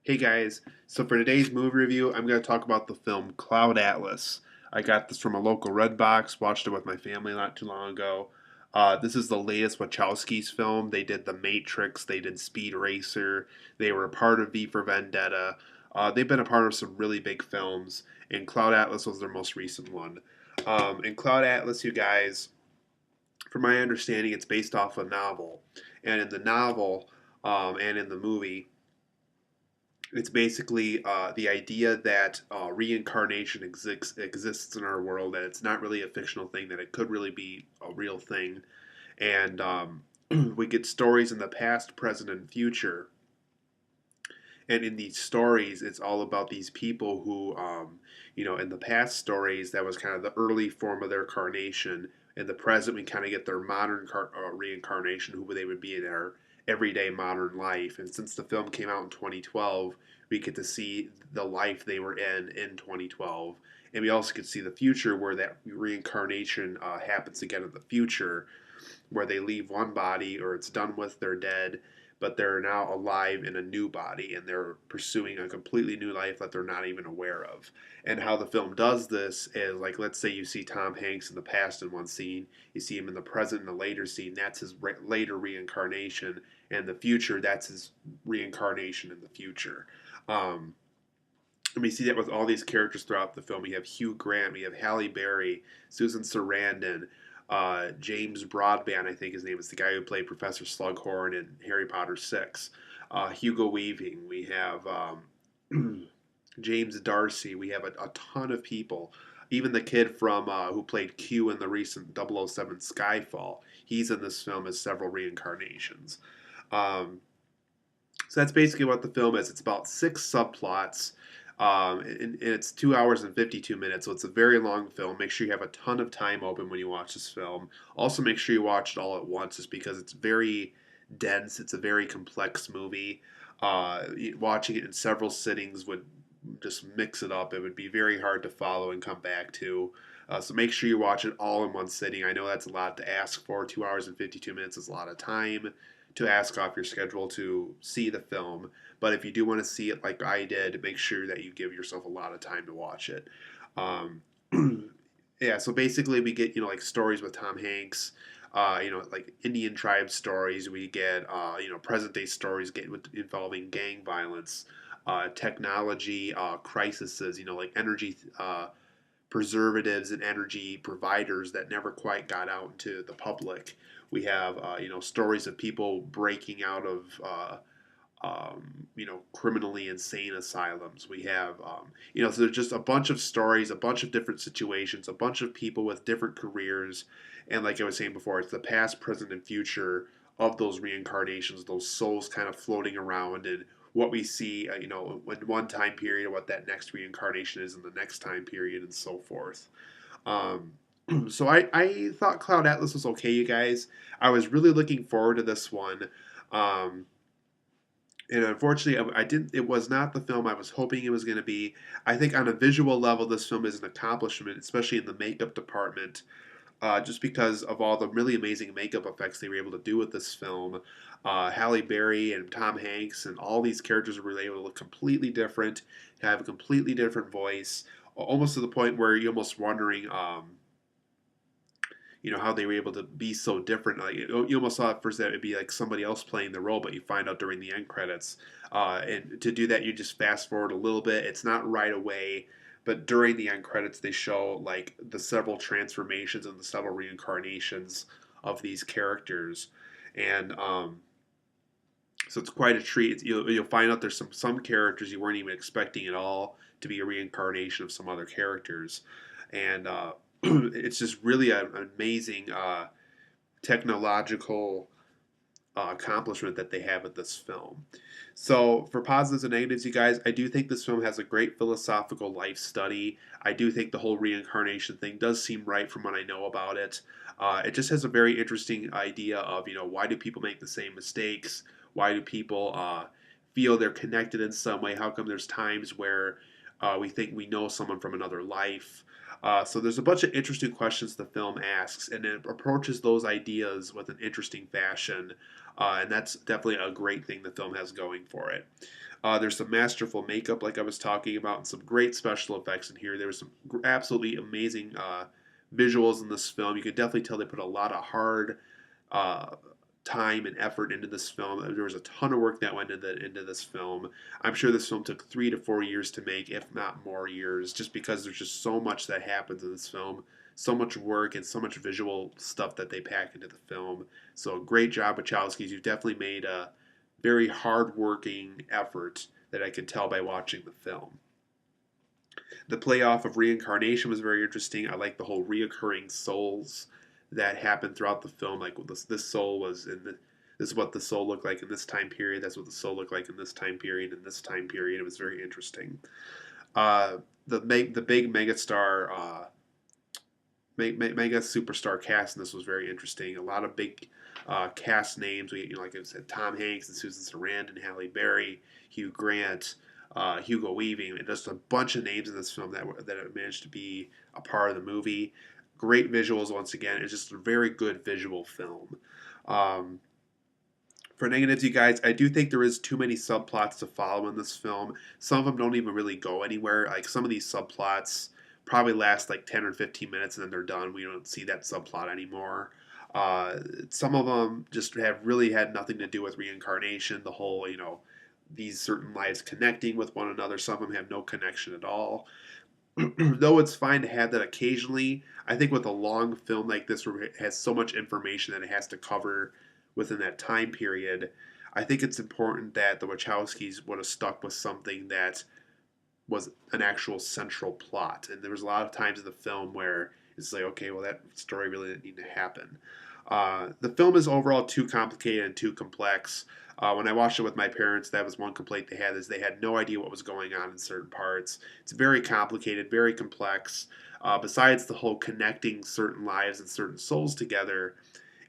Hey guys, so for today's movie review, I'm going to talk about the film Cloud Atlas. I got this from a local Redbox, watched it with my family not too long ago. This is the latest Wachowskis film. They did The Matrix, they did Speed Racer, they were a part of V for Vendetta. They've been a part of some really big films, and Cloud Atlas was their most recent one. In Cloud Atlas, you guys, from my understanding, it's based off a novel. And in the novel and in the movie, it's basically the idea that reincarnation exists in our world, that it's not really a fictional thing, that it could really be a real thing. And we get stories in the past, present, and future. And in these stories, it's all about these people who, in the past stories, that was kind of the early form of their carnation. In the present, we kind of get their modern reincarnation, who they would be in their everyday modern life. And since the film came out in 2012, we get to see the life they were in 2012. And we also get to see the future where that reincarnation happens again in the future, where they leave one body or it's done with, they're dead, but they're now alive in a new body and they're pursuing a completely new life that they're not even aware of. And how the film does this is, like, let's say you see Tom Hanks in the past in one scene, you see him in the present in a later scene, that's his later reincarnation, and the future, that's his reincarnation in the future. Um, and we see that with all these characters throughout the film. We have Hugh Grant, we have Halle Berry, Susan Sarandon, James Broadbent, I think his name is the guy who played Professor Slughorn in Harry Potter 6. Hugo Weaving. We have James Darcy. We have a ton of people. Even the kid from who played Q in the recent 007 Skyfall. He's in this film as several reincarnations. Um, so that's basically what the film is. It's about six subplots. And it's 2 hours and 52 minutes, so it's a very long film. Make sure you have a ton of time open when you watch this film. Also, make sure you watch it all at once, just because it's very dense. It's a very complex movie. Watching it in several sittings would just mix it up. It would be very hard to follow and come back to. So make sure you watch it all in one sitting. I know that's a lot to ask for. 2 hours and 52 minutes is a lot of time to ask off your schedule to see the film. But if you do want to see it like I did, make sure that you give yourself a lot of time to watch it. Um, yeah, so basically we get, like stories with Tom Hanks, like Indian tribe stories. We get, present day stories involving gang violence, technology crises, like energy preservatives and energy providers that never quite got out into the public. We have, stories of people breaking out of, criminally insane asylums. We have, so there's just a bunch of stories, a bunch of different situations, a bunch of people with different careers. And like I was saying before, it's the past, present, and future of those reincarnations, those souls kind of floating around, and what we see, in one time period, what that next reincarnation is in the next time period, and so forth. Um, so I thought Cloud Atlas was okay, you guys. I was really looking forward to this one. Um, and unfortunately, I didn't. It was not the film I was hoping it was going to be. I think on a visual level, this film is an accomplishment, especially in the makeup department, just because of all the really amazing makeup effects they were able to do with this film. Halle Berry and Tom Hanks and all these characters were able to look completely different, have a completely different voice, almost to the point where you're almost wondering, how they were able to be so different. Like, you almost thought at first that it'd be like somebody else playing the role, but you find out during the end credits. And to do that, you just fast forward a little bit. It's not right away, but during the end credits, they show like the several transformations and the several reincarnations of these characters, and so it's quite a treat. You'll find out there's some characters you weren't even expecting at all to be a reincarnation of some other characters, and it's just really an amazing technological accomplishment that they have with this film. So, for positives and negatives, you guys, I do think this film has a great philosophical life study. I do think the whole reincarnation thing does seem right from what I know about it. It just has a very interesting idea of, why do people make the same mistakes? Why do people feel they're connected in some way? How come there's times where we think we know someone from another life? So there's a bunch of interesting questions the film asks, and it approaches those ideas with an interesting fashion, and that's definitely a great thing the film has going for it. There's some masterful makeup, like I was talking about, and some great special effects in here. There was some absolutely amazing visuals in this film. You can definitely tell they put a lot of hard uh, time and effort into this film. There was a ton of work that went into this film. I'm sure this film took 3 to 4 years to make, if not more years, just because there's just so much that happens in this film, so much work and so much visual stuff that they pack into the film. So great job, Wachowskis. You've definitely made a very hard-working effort that I could tell by watching the film. The playoff of reincarnation was very interesting. I like the whole reoccurring souls that happened throughout the film. Like this soul was in the, this is what the soul looked like in this time period. That's what the soul looked like in this time period. In this time period, it was very interesting. The big megastar mega superstar cast in this was very interesting. A lot of big cast names. Like I said, Tom Hanks and Susan Sarandon, Halle Berry, Hugh Grant, Hugo Weaving, and just a bunch of names in this film that managed to be a part of the movie. Great visuals once again. It's just a very good visual film. Um, for negatives, you guys, I do think there is too many subplots to follow in this film. Some of them don't even really go anywhere. Like some of these subplots probably last like 10 or 15 minutes and then they're done. We don't see that subplot anymore. Some of them just have really had nothing to do with reincarnation. The whole, these certain lives connecting with one another. Some of them have no connection at all. Though it's fine to have that occasionally, I think with a long film like this where it has so much information that it has to cover within that time period, I think it's important that the Wachowskis would have stuck with something that was an actual central plot. And there was a lot of times in the film where it's like, okay, well, that story really didn't need to happen. The film is overall too complicated and too complex. When I watched it with my parents, that was one complaint they had, is they had no idea what was going on in certain parts. It's very complicated, very complex. Besides the whole connecting certain lives and certain souls together,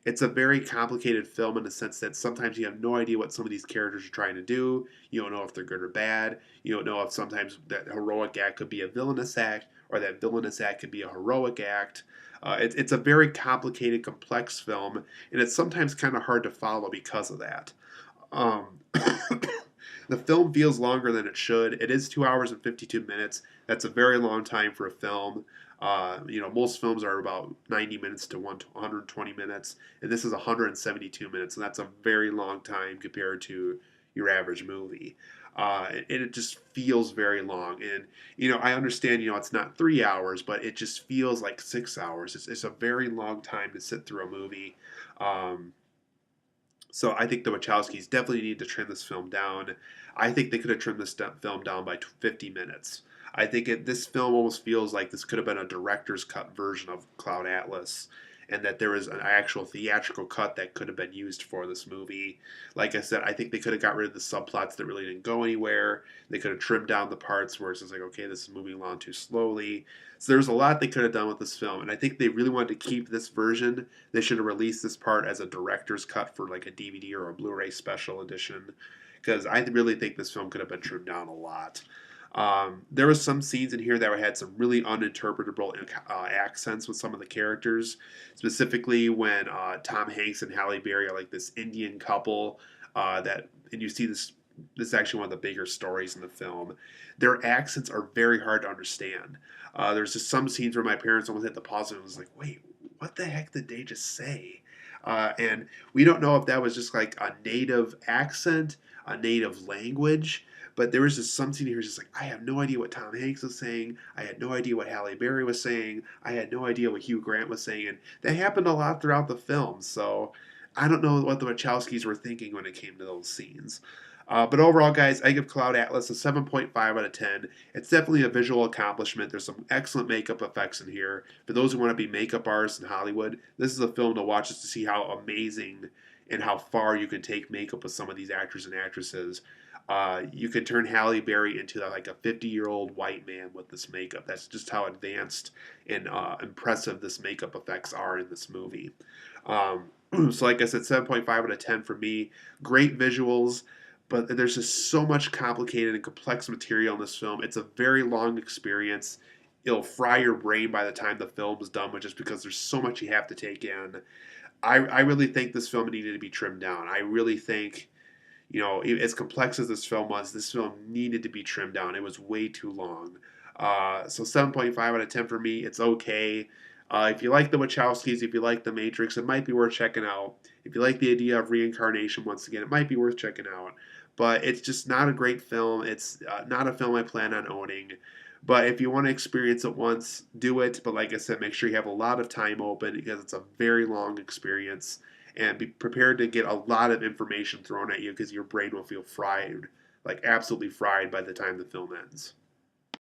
it's a very complicated film in the sense that sometimes you have no idea what some of these characters are trying to do. You don't know if they're good or bad. You don't know if sometimes that heroic act could be a villainous act or that villainous act could be a heroic act. It's a very complicated, complex film, and it's sometimes kind of hard to follow because of that. Um, the film feels longer than it should. It is 2 hours and 52 minutes. That's a very long time for a film. Most films are about 90 minutes to 120 minutes, and this is 172 minutes, and that's a very long time compared to your average movie. And it just feels very long. And, I understand, it's not 3 hours, but it just feels like 6 hours. It's a very long time to sit through a movie. Um, so I think the Wachowskis definitely need to trim this film down. I think they could have trimmed this film down by 50 minutes. I think this film almost feels like this could have been a director's cut version of Cloud Atlas, and that there was an actual theatrical cut that could have been used for this movie. Like I said, I think they could have got rid of the subplots that really didn't go anywhere. They could have trimmed down the parts where it's just like, okay, this is moving along too slowly. So there's a lot they could have done with this film, and I think they really wanted to keep this version. They should have released this part as a director's cut for like a DVD or a Blu-ray special edition, because I really think this film could have been trimmed down a lot. There was some scenes in here that had some really uninterpretable accents with some of the characters, specifically when Tom Hanks and Halle Berry are like this Indian couple and you see this. This is actually one of the bigger stories in the film. Their accents are very hard to understand. There's just some scenes where my parents almost had to pause and was like, "Wait, what the heck did they just say?" And we don't know if that was just like a native accent, a native language. But there was just some scene here, just like, I have no idea what Tom Hanks was saying. I had no idea what Halle Berry was saying. I had no idea what Hugh Grant was saying. And that happened a lot throughout the film. So I don't know what the Wachowskis were thinking when it came to those scenes. But overall, guys, I give Cloud Atlas a 7.5 out of 10. It's definitely a visual accomplishment. There's some excellent makeup effects in here. For those who want to be makeup artists in Hollywood, this is a film to watch just to see how amazing and how far you can take makeup with some of these actors and actresses. You could turn Halle Berry into like a 50-year-old white man with this makeup. That's just how advanced and impressive this makeup effects are in this movie. So like I said, 7.5 out of 10 for me. Great visuals, but there's just so much complicated and complex material in this film. It's a very long experience. it'll fry your brain by the time the film's done, but just because there's so much you have to take in. I really think this film needed to be trimmed down. I really think, as complex as this film was, this film needed to be trimmed down. It was way too long. So 7.5 out of 10 for me. It's okay. If you like the Wachowskis, if you like The Matrix, it might be worth checking out. If you like the idea of reincarnation, once again, it might be worth checking out. But it's just not a great film. It's not a film I plan on owning. But if you want to experience it once, do it. But like I said, make sure you have a lot of time open because it's a very long experience. And be prepared to get a lot of information thrown at you because your brain will feel fried, like absolutely fried by the time the film ends.